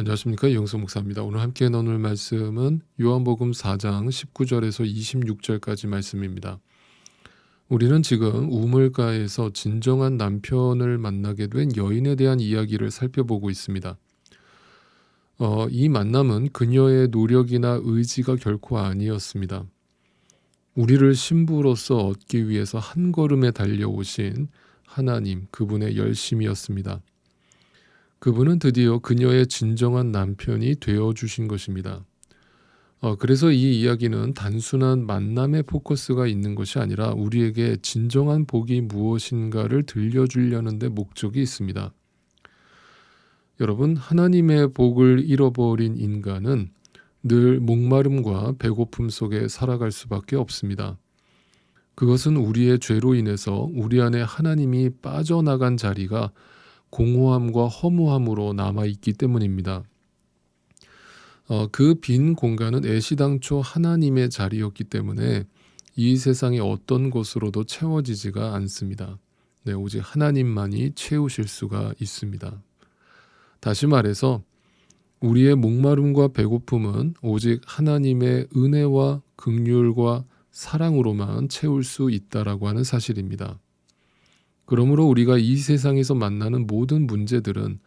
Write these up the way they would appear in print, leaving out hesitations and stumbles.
안녕하십니까, 이영수 목사입니다. 오늘 함께 나눌 말씀은 요한복음 4장 19절에서 26절까지 말씀입니다. 우리는 지금 우물가에서 진정한 남편을 만나게 된 여인에 대한 이야기를 살펴보고 있습니다. 이 만남은 그녀의 노력이나 의지가 결코 아니었습니다. 우리를 신부로서 얻기 위해서 한 걸음에 달려오신 하나님, 그분의 열심이었습니다. 그분은 드디어 그녀의 진정한 남편이 되어주신 것입니다. 그래서 이 이야기는 단순한 만남의 포커스가 있는 것이 아니라 우리에게 진정한 복이 무엇인가를 들려주려는 데 목적이 있습니다. 여러분, 하나님의 복을 잃어버린 인간은 늘 목마름과 배고픔 속에 살아갈 수밖에 없습니다. 그것은 우리의 죄로 인해서 우리 안에 하나님이 빠져나간 자리가 공허함과 허무함으로 남아있기 때문입니다. 그 빈 공간은 애시당초 하나님의 자리였기 때문에 이 세상의 어떤 곳으로도 채워지지가 않습니다. 오직 하나님만이 채우실 수가 있습니다. 다시 말해서 우리의 목마름과 배고픔은 오직 하나님의 은혜와 긍휼과 사랑으로만 채울 수 있다라고 하는 사실입니다. 그러므로 우리가 이 세상에서 만나는 모든 문제들은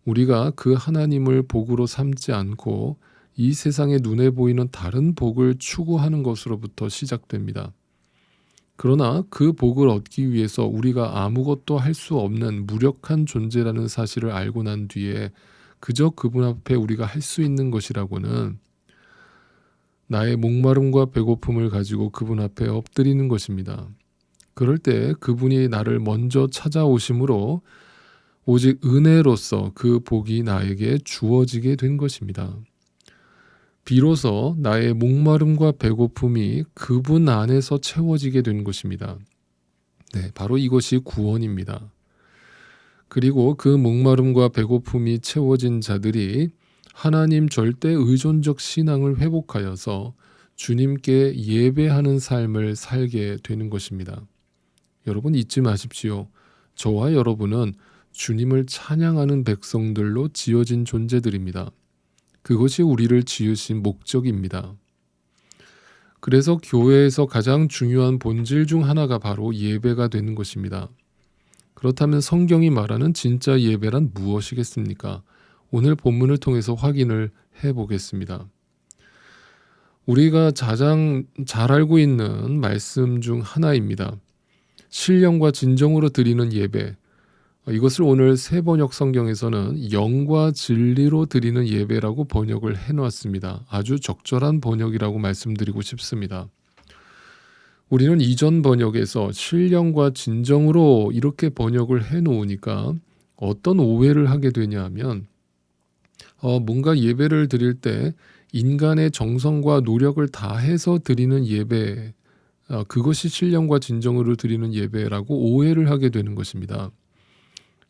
우리가 그 하나님을 복으로 삼지 않고 이 세상에 눈에 보이는 다른 복을 추구하는 것으로부터 시작됩니다. 그러나 그 복을 얻기 위해서 우리가 아무것도 할 수 없는 무력한 존재라는 사실을 알고 난 뒤에 그저 그분 앞에 우리가 할 수 있는 것이라고는 나의 목마름과 배고픔을 가지고 그분 앞에 엎드리는 것입니다. 그럴 때 그분이 나를 먼저 찾아오심으로 오직 은혜로서 그 복이 나에게 주어지게 된 것입니다. 비로소 나의 목마름과 배고픔이 그분 안에서 채워지게 된 것입니다. 바로 이것이 구원입니다. 그리고 그 목마름과 배고픔이 채워진 자들이 하나님 절대 의존적 신앙을 회복하여서 주님께 예배하는 삶을 살게 되는 것입니다. 여러분, 잊지 마십시오. 저와 여러분은 주님을 찬양하는 백성들로 지어진 존재들입니다. 그것이 우리를 지으신 목적입니다. 그래서 교회에서 가장 중요한 본질 중 하나가 바로 예배가 되는 것입니다. 그렇다면 성경이 말하는 진짜 예배란 무엇이겠습니까? 오늘 본문을 통해서 확인을 해보겠습니다. 우리가 가장 잘 알고 있는 말씀 중 하나입니다. 신령과 진정으로 드리는 예배, 이것을 오늘 새번역 성경에서는 영과 진리로 드리는 예배라고 번역을 해놓았습니다. 아주 적절한 번역이라고 말씀드리고 싶습니다. 우리는 이전 번역에서 신령과 진정으로 이렇게 번역을 해놓으니까 어떤 오해를 하게 되냐 하면 뭔가 예배를 드릴 때 인간의 정성과 노력을 다해서 드리는 예배, 그것이 신령과 진정으로 드리는 예배라고 오해를 하게 되는 것입니다.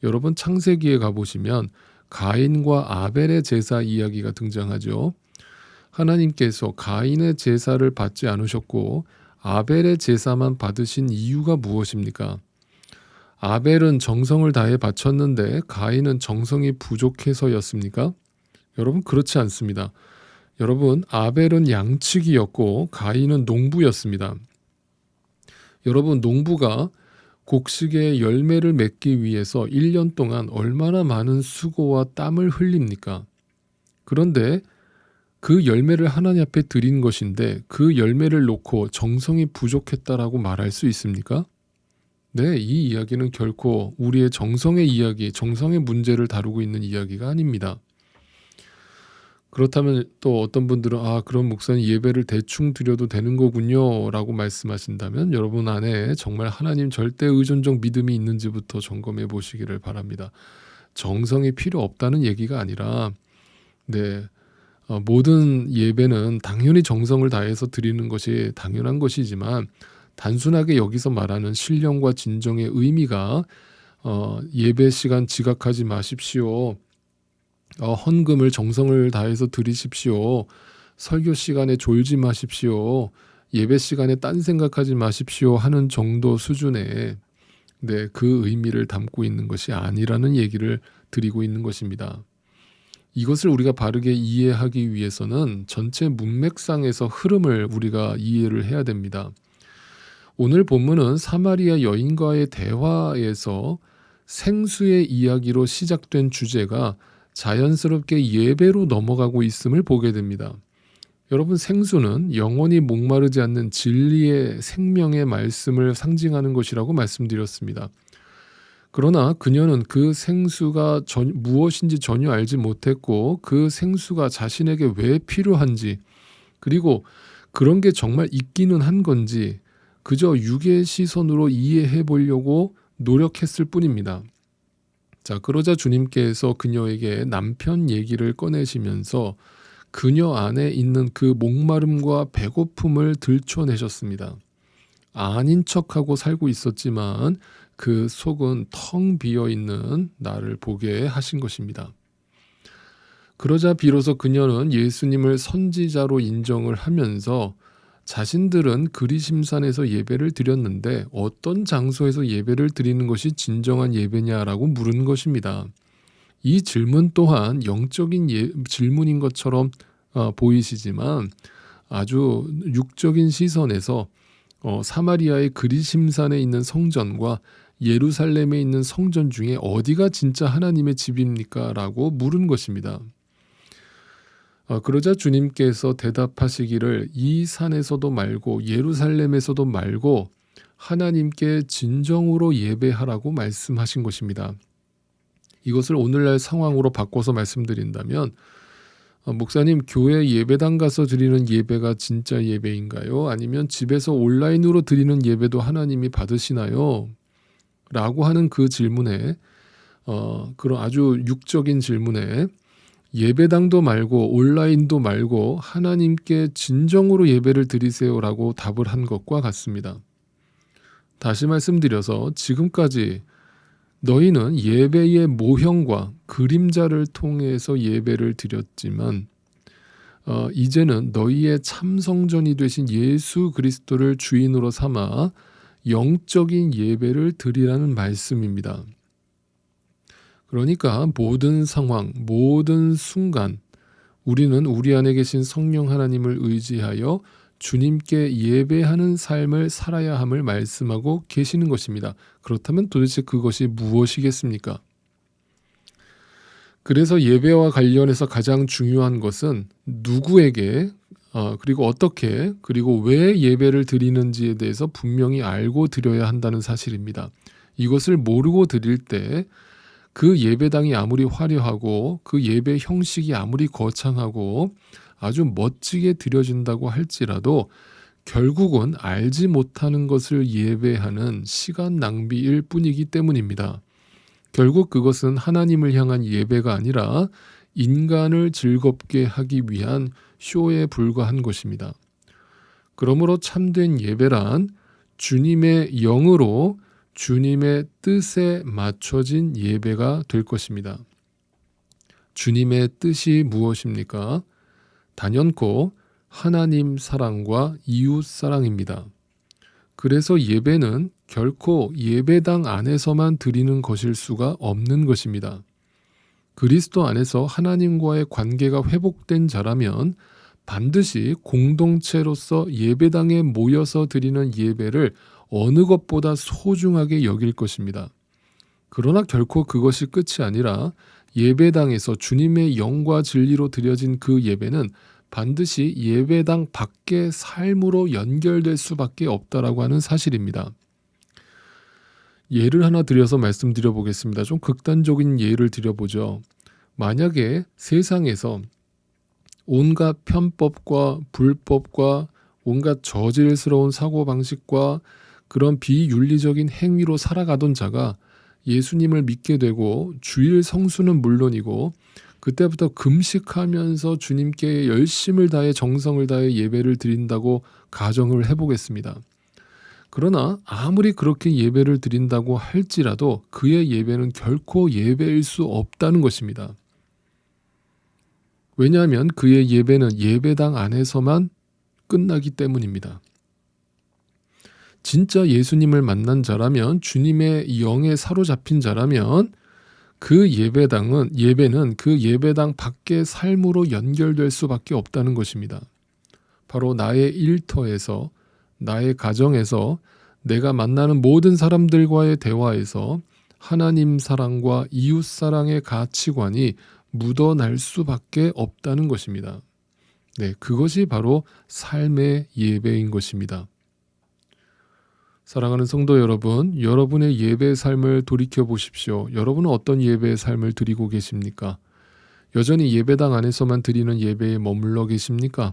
여러분, 창세기에 가보시면 가인과 아벨의 제사 이야기가 등장하죠. 하나님께서 가인의 제사를 받지 않으셨고 아벨의 제사만 받으신 이유가 무엇입니까? 아벨은 정성을 다해 바쳤는데 가인은 정성이 부족해서였습니까? 여러분, 그렇지 않습니다. 여러분, 아벨은 양치기였고 가인은 농부였습니다. 여러분, 농부가 곡식의 열매를 맺기 위해서 1년 동안 얼마나 많은 수고와 땀을 흘립니까? 그런데 그 열매를 하나님 앞에 드린 것인데 그 열매를 놓고 정성이 부족했다라고 말할 수 있습니까? 이 이야기는 결코 우리의 정성의 이야기, 정성의 문제를 다루고 있는 이야기가 아닙니다. 그렇다면 또 어떤 분들은 그럼 목사님 예배를 대충 드려도 되는 거군요 라고 말씀하신다면 여러분 안에 정말 하나님 절대 의존적 믿음이 있는지부터 점검해 보시기를 바랍니다. 정성이 필요 없다는 얘기가 아니라 모든 예배는 당연히 정성을 다해서 드리는 것이 당연한 것이지만 단순하게 여기서 말하는 신령과 진정의 의미가 예배 시간 지각하지 마십시오. 헌금을 정성을 다해서 드리십시오. 설교 시간에 졸지 마십시오. 예배 시간에 딴 생각하지 마십시오 하는 정도 수준의 그 의미를 담고 있는 것이 아니라는 얘기를 드리고 있는 것입니다. 이것을 우리가 바르게 이해하기 위해서는 전체 문맥상에서 흐름을 우리가 이해를 해야 됩니다. 오늘 본문은 사마리아 여인과의 대화에서 생수의 이야기로 시작된 주제가 자연스럽게 예배로 넘어가고 있음을 보게 됩니다. 여러분, 생수는 영원히 목마르지 않는 진리의 생명의 말씀을 상징하는 것이라고 말씀드렸습니다. 그러나 그녀는 그 생수가 무엇인지 전혀 알지 못했고 그 생수가 자신에게 왜 필요한지, 그리고 그런 게 정말 있기는 한 건지 그저 육의 시선으로 이해해 보려고 노력했을 뿐입니다. 자, 그러자 주님께서 그녀에게 남편 얘기를 꺼내시면서 그녀 안에 있는 그 목마름과 배고픔을 들춰내셨습니다. 아닌 척하고 살고 있었지만 그 속은 텅 비어있는 나를 보게 하신 것입니다. 그러자 비로소 그녀는 예수님을 선지자로 인정을 하면서 자신들은 그리심산에서 예배를 드렸는데 어떤 장소에서 예배를 드리는 것이 진정한 예배냐라고 물은 것입니다. 이 질문 또한 영적인 질문인 것처럼 보이시지만 아주 육적인 시선에서 사마리아의 그리심산에 있는 성전과 예루살렘에 있는 성전 중에 어디가 진짜 하나님의 집입니까? 라고 물은 것입니다. 그러자 주님께서 대답하시기를 이 산에서도 말고 예루살렘에서도 말고 하나님께 진정으로 예배하라고 말씀하신 것입니다. 이것을 오늘날 상황으로 바꿔서 말씀드린다면 목사님, 교회 예배당 가서 드리는 예배가 진짜 예배인가요? 아니면 집에서 온라인으로 드리는 예배도 하나님이 받으시나요? 라고 하는 그 질문에 그런 아주 육적인 질문에 예배당도 말고 온라인도 말고 하나님께 진정으로 예배를 드리세요라고 답을 한 것과 같습니다. 다시 말씀드려서 지금까지 너희는 예배의 모형과 그림자를 통해서 예배를 드렸지만 이제는 너희의 참성전이 되신 예수 그리스도를 주인으로 삼아 영적인 예배를 드리라는 말씀입니다. 그러니까 모든 상황, 모든 순간 우리는 우리 안에 계신 성령 하나님을 의지하여 주님께 예배하는 삶을 살아야 함을 말씀하고 계시는 것입니다. 그렇다면 도대체 그것이 무엇이겠습니까? 그래서 예배와 관련해서 가장 중요한 것은 누구에게 그리고 어떻게 그리고 왜 예배를 드리는지에 대해서 분명히 알고 드려야 한다는 사실입니다. 이것을 모르고 드릴 때 그 예배당이 아무리 화려하고 그 예배 형식이 아무리 거창하고 아주 멋지게 드려진다고 할지라도 결국은 알지 못하는 것을 예배하는 시간 낭비일 뿐이기 때문입니다. 결국 그것은 하나님을 향한 예배가 아니라 인간을 즐겁게 하기 위한 쇼에 불과한 것입니다. 그러므로 참된 예배란 주님의 영으로 주님의 뜻에 맞춰진 예배가 될 것입니다. 주님의 뜻이 무엇입니까? 단연코 하나님 사랑과 이웃 사랑입니다. 그래서 예배는 결코 예배당 안에서만 드리는 것일 수가 없는 것입니다. 그리스도 안에서 하나님과의 관계가 회복된 자라면 반드시 공동체로서 예배당에 모여서 드리는 예배를 어느 것보다 소중하게 여길 것입니다. 그러나 결코 그것이 끝이 아니라 예배당에서 주님의 영과 진리로 드려진 그 예배는 반드시 예배당 밖의 삶으로 연결될 수밖에 없다라고 하는 사실입니다. 예를 하나 들여서 말씀드려 보겠습니다. 좀 극단적인 예를 드려보죠. 만약에 세상에서 온갖 편법과 불법과 온갖 저질스러운 사고방식과 그런 비윤리적인 행위로 살아가던 자가 예수님을 믿게 되고 주일 성수는 물론이고 그때부터 금식하면서 주님께 열심을 다해 정성을 다해 예배를 드린다고 가정을 해보겠습니다. 그러나 아무리 그렇게 예배를 드린다고 할지라도 그의 예배는 결코 예배일 수 없다는 것입니다. 왜냐하면 그의 예배는 예배당 안에서만 끝나기 때문입니다. 진짜 예수님을 만난 자라면, 주님의 영에 사로잡힌 자라면 그 예배는 그 예배당 밖의 삶으로 연결될 수밖에 없다는 것입니다. 바로 나의 일터에서, 나의 가정에서, 내가 만나는 모든 사람들과의 대화에서 하나님 사랑과 이웃 사랑의 가치관이 묻어날 수밖에 없다는 것입니다. 네, 그것이 바로 삶의 예배인 것입니다. 사랑하는 성도 여러분, 여러분의 예배의 삶을 돌이켜 보십시오. 여러분은 어떤 예배의 삶을 드리고 계십니까? 여전히 예배당 안에서만 드리는 예배에 머물러 계십니까?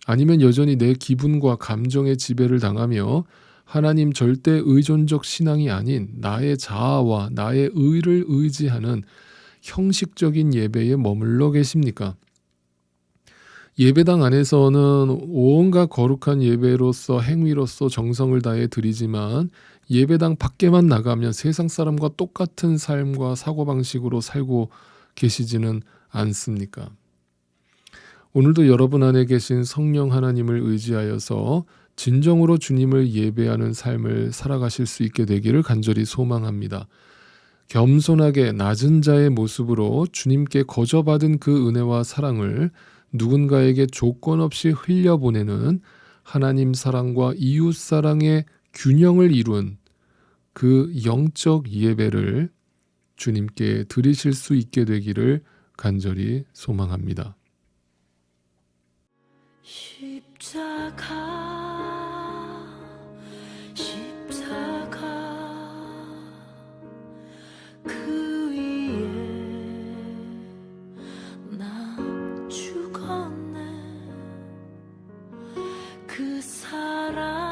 아니면 여전히 내 기분과 감정의 지배를 당하며 하나님 절대 의존적 신앙이 아닌 나의 자아와 나의 의를 의지하는 형식적인 예배에 머물러 계십니까? 예배당 안에서는 온갖 거룩한 예배로서 행위로서 정성을 다해 드리지만 예배당 밖에만 나가면 세상 사람과 똑같은 삶과 사고방식으로 살고 계시지는 않습니까? 오늘도 여러분 안에 계신 성령 하나님을 의지하여서 진정으로 주님을 예배하는 삶을 살아가실 수 있게 되기를 간절히 소망합니다. 겸손하게 낮은 자의 모습으로 주님께 거저받은 그 은혜와 사랑을 누군가에게 조건 없이 흘려보내는 하나님 사랑과 이웃 사랑의 균형을 이룬 그 영적 예배를 주님께 드리실 수 있게 되기를 간절히 소망합니다. 십자가 그 위에 나 죽었네. 그 사랑